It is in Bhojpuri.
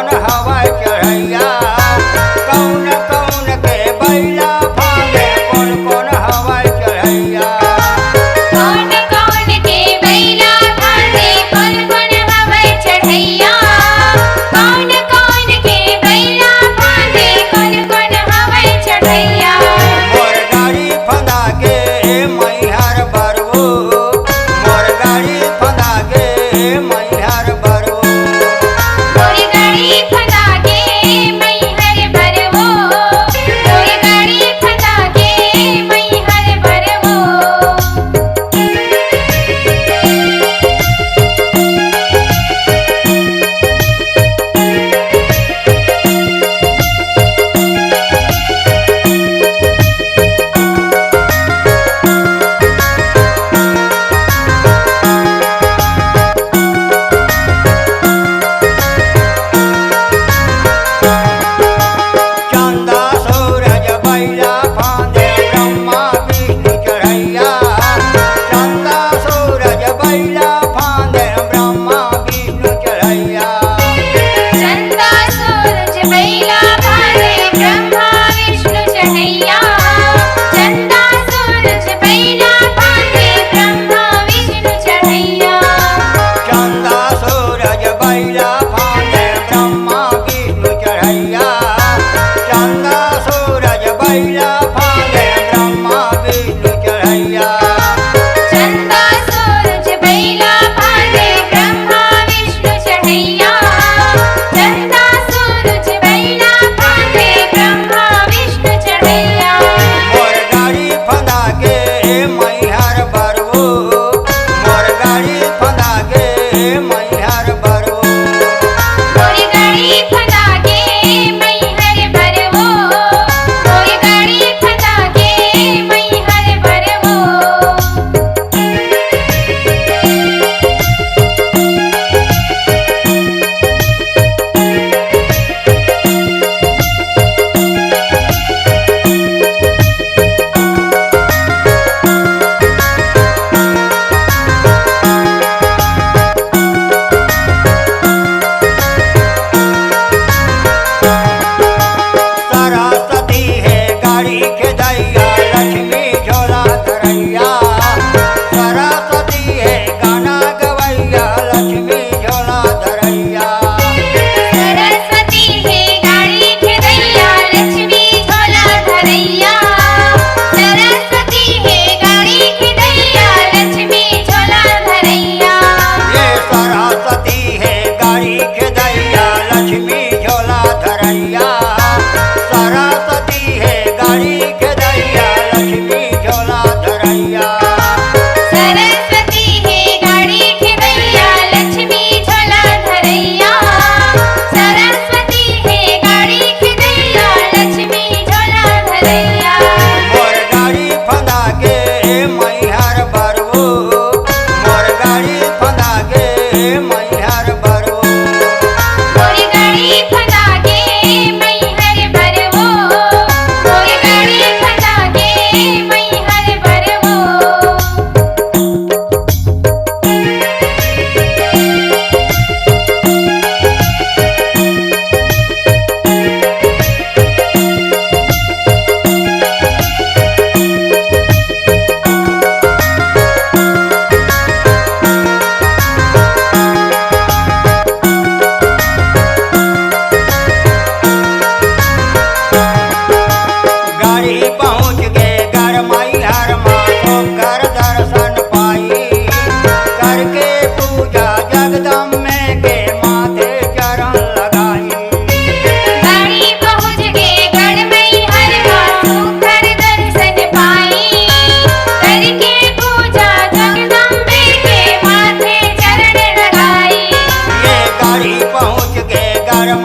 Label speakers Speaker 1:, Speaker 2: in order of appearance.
Speaker 1: कौन हवा चढ़ैया कौन कौन के बैला फांदे कौन कौन हवा चढ़ैया
Speaker 2: कौन कौन के बैला फांदे कौन कौन हवा चढ़ैया कौन कौन के बैला फांदे कौन कौन हवा चढ़ैया
Speaker 1: मोर गाड़ी फंदा के मैहर बरवो मोर गाड़ी फंदा के मैहर बरवो
Speaker 2: मोर गाड़ी फंदा के मैहर बरवो मोर गाड़ी फंदा के मैहर बरवो
Speaker 1: चंदा सूरज बैला फांदे ब्रह्मा विष्णु चढ़ैया चंदा सूरज बैला फांदे ब्रह्मा विष्णु चढ़ैया
Speaker 2: चंदा सूरज बैला फांदे ब्रह्मा विष्णु चढ़ैया चंदा सूरज बैला फांदे ब्रह्मा विष्णु चढ़ैया
Speaker 1: चंदा सूरज बैला फांदे ब्रह्मा विष्णु चढ़ैया चंदा सूरज बैला फांदे ब्रह्मा विष्णु चढ़ैया
Speaker 2: चंदा सूरज बैला फांदे ब्रह्मा विष्णु चढ़ैया चंदा सूरज बैला फांदे ब्रह्मा विष्णु चढ़ैया
Speaker 1: मोर गाड़ी फंदा के मैहर बरवो मोर गाड़ी फंदा के मैहर बरवो
Speaker 2: मोर गाड़ी फंदा के मैहर बरवो मोर गाड़ी फंदा के मैहर बरवो
Speaker 1: सरस्वती है गाड़ी के दैया लक्ष्मी झोला धरैया सरस्वती है गाना गवैया लक्ष्मी झोला धरैया
Speaker 2: सरस्वती है गाड़ी के दैया लक्ष्मी झोला धरैया सरस्वती है गाड़ी के दैया लक्ष्मी झोला धरैया
Speaker 1: ये सरस्वती है गाड़ी के दैया लक्ष्मी झोला धरैया सरस्वती है गाड़ी के दैया लक्ष्मी झोला धरैया
Speaker 2: सरस्वती है गाड़ी के दैया लक्ष्मी झोला धरैया सरस्वती है गाड़ी के दैया लक्ष्मी झोला धरैया
Speaker 1: मोर गाड़ी फंदा के मैहर बरवो मोर गाड़ी फंदा के मैहर बरवो
Speaker 2: मोर गाड़ी फंदा के मैहर बरवो मोर गाड़ी फंदा के मैहर बरवो
Speaker 1: गाड़ी पहुँच गए घर मैहर माँ कर दर्शन पाई करके पूजा जगदम्बे के माथे चरण लगाई
Speaker 2: गाड़ी पहुँच गए गढ़ मैहर माँ सुखर दर्शन पाई करके पूजा जगदम्बे के माथे चरण लगाई
Speaker 1: ये गाड़ी पहुँच गए घर